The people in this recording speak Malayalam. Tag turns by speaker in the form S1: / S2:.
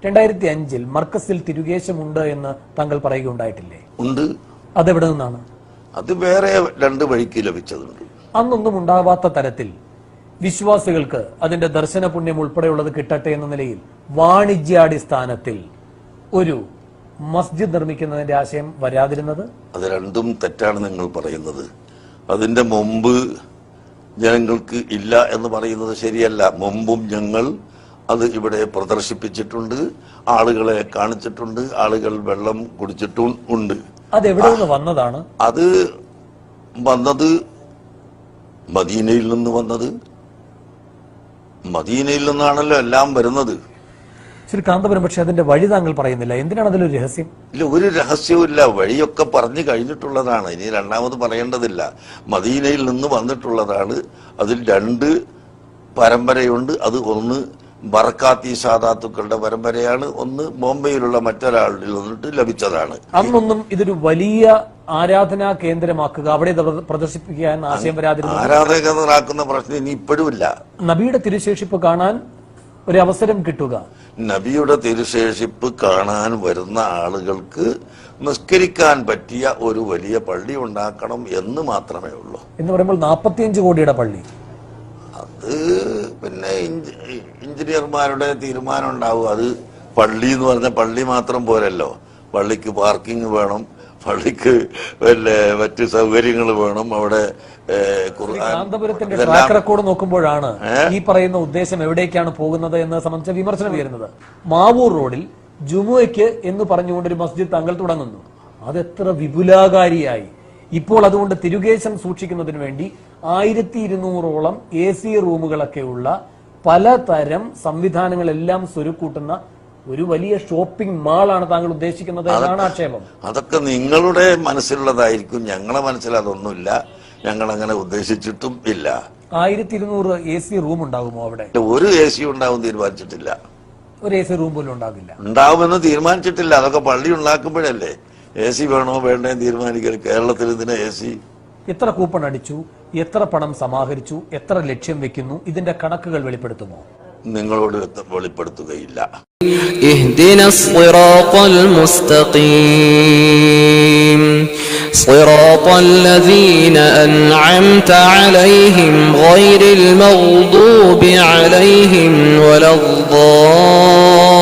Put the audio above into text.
S1: 2005 മർക്കസിൽ തിരുകേശമുണ്ട് എന്ന് താങ്കൾ പറയുകയുണ്ടായിട്ടില്ലേ?
S2: ഉണ്ട്.
S1: അതെവിടെ നിന്നാണ്?
S2: അത് വേറെ 2 വഴിക്ക് ലഭിച്ചതുണ്ട്.
S1: അന്നൊന്നും ഉണ്ടാവാത്ത തരത്തിൽ വിശ്വാസികൾക്ക് അതിന്റെ ദർശന പുണ്യം ഉൾപ്പെടെയുള്ളത് കിട്ടട്ടെ എന്ന നിലയിൽ വാണിജ്യാടിസ്ഥാനത്തിൽ ഒരു മസ്ജിദ് നിർമ്മിക്കുന്നതിന്റെ ആശയം വരാതിരുന്നത്?
S2: അത് രണ്ടും തെറ്റാണ് നിങ്ങൾ പറയുന്നത്. അതിന്റെ മുമ്പ് ജനങ്ങൾക്ക് ഇല്ല എന്ന് പറയുന്നത് ശരിയല്ല. മുമ്പും ഞങ്ങൾ അത് ഇവിടെ പ്രദർശിപ്പിച്ചിട്ടുണ്ട്, ആളുകളെ കാണിച്ചിട്ടുണ്ട്, ആളുകൾ വെള്ളം കുടിച്ചിട്ടും ഉണ്ട്.
S1: അതെവിടെ നിന്ന് വന്നതാണ്?
S2: അത് വന്നത് മദീനയിൽ നിന്ന് വന്നത്. മദീനയിൽ നിന്നാണല്ലോ എല്ലാം വരുന്നത്.
S1: ശ്രീ കാന്തപുരം, പക്ഷെ അതിന്റെ വഴി താങ്കൾ പറയുന്നില്ല. എന്തിനാണ് അതിലൊരു രഹസ്യം?
S2: ഇല്ല, ഒരു രഹസ്യവും ഇല്ല. വഴിയൊക്കെ പറഞ്ഞു കഴിഞ്ഞിട്ടുള്ളതാണ്, ഇനി രണ്ടാമത് പറയേണ്ടതില്ല. മദീനയിൽ നിന്ന് വന്നിട്ടുള്ളതാണ്. അതിൽ 2 പരമ്പരയുണ്ട്. അത് ഒന്ന് ബർക്കാത്തി സാദാത്തുക്കളുടെ പരമ്പരയാണ്, ഒന്ന് ബോംബെയിലുള്ള മറ്റൊരാളിൽ നിന്നിട്ട് ലഭിച്ചതാണ്.
S1: അന്നൊന്നും ഇതൊരു വലിയ ആരാധനാ കേന്ദ്രമാക്കുക, അവിടെ പ്രദർശിപ്പിക്കുക എന്ന ആശയം വരാതിരുന്നു.
S2: ആരാധകരാക്കുന്ന പ്രശ്നം ഇനി ഇപ്പോഴും ഇല്ല.
S1: നബിയുടെ തിരുശേഷിപ്പ് കാണാൻ ഒരു അവസരം കിട്ടുക,
S2: നബിയുടെ തിരുശേഷിപ്പ് കാണാൻ വരുന്ന ആളുകൾക്ക് നിസ്കരിക്കാൻ പറ്റിയ ഒരു വലിയ പള്ളി ഉണ്ടാക്കണം എന്ന് മാത്രമേ ഉള്ളൂ.
S1: എന്ന് പറയുമ്പോൾ 45 കോടിയുടെ പള്ളി,
S2: അത് പിന്നെ എഞ്ചിനീയർമാരുടെ തീരുമാനം ഉണ്ടാവും. അത് പള്ളി എന്ന് പറഞ്ഞ പള്ളി മാത്രം പോരല്ലോ, പള്ളിക്ക് പാർക്കിംഗ് വേണം, പള്ളിക്ക് മറ്റ് സൗകര്യങ്ങൾ വേണം. അവിടെ
S1: കാന്തപുരത്തിന്റെ ട്രാക്ക് റെക്കോർഡ് നോക്കുമ്പോഴാണ് ഈ പറയുന്ന ഉദ്ദേശം എവിടേക്കാണ് പോകുന്നത് എന്ന് സംബന്ധിച്ച വിമർശനം ഉയരുന്നത്. മാവൂർ റോഡിൽ ജുമുഅയ്ക്ക് എന്ന് പറഞ്ഞുകൊണ്ടൊരു മസ്ജിദ് താങ്കൾ തുടങ്ങുന്നു. അതെത്ര വിപുലാകാരിയായി! ഇപ്പോൾ അതുകൊണ്ട് തിരുകേശം സൂക്ഷിക്കുന്നതിന് വേണ്ടി 1200ഓളം AC റൂമുകളൊക്കെ ഉള്ള പലതരം സംവിധാനങ്ങളെല്ലാം സ്വരുക്കൂട്ടുന്ന ഒരു വലിയ ഷോപ്പിംഗ് മാളാണ് താങ്കൾ ഉദ്ദേശിക്കുന്നത് എന്നാണ് ആക്ഷേപം.
S2: അതൊക്കെ നിങ്ങളുടെ മനസ്സിലുള്ളതായിരിക്കും, ഞങ്ങളെ മനസ്സിൽ അതൊന്നുമില്ല. ഞങ്ങൾ അങ്ങനെ ഉദ്ദേശിച്ചിട്ടും ഇല്ല.
S1: 1200 AC റൂം ഉണ്ടാകുമോ അവിടെ?
S2: ഒരു AC ഉണ്ടാവും തീരുമാനിച്ചിട്ടില്ല.
S1: ഒരു AC റൂം പോലും ഉണ്ടാകില്ല.
S2: ഉണ്ടാവുമെന്ന് തീരുമാനിച്ചിട്ടില്ല. അതൊക്കെ പള്ളി ഉണ്ടാക്കുമ്പോഴല്ലേ AC വേണോ വേണ്ടേന്ന് തീരുമാനിക്കരുത്. കേരളത്തിൽ ഇതിന് AC
S1: എത്ര കൂപ്പൺ അടിച്ചു, എത്ര പണം സമാഹരിച്ചു, എത്ര ലക്ഷ്യം വെക്കുന്നു, ഇതിന്റെ കണക്കുകൾ വെളിപ്പെടുത്തുമോ?
S2: നിങ്ങളോട് വെളിപ്പെടുത്തുകയില്ല.
S3: ഇഹ്ദിനസ് സിറാത്തൽ മുസ്തഖീം സിറാത്തൽ ലദീന അൻഅംത അലൈഹിം ഗൈറിൽ മഗ്ദൂബി അലൈഹിം വലദ്ദാലിൻ.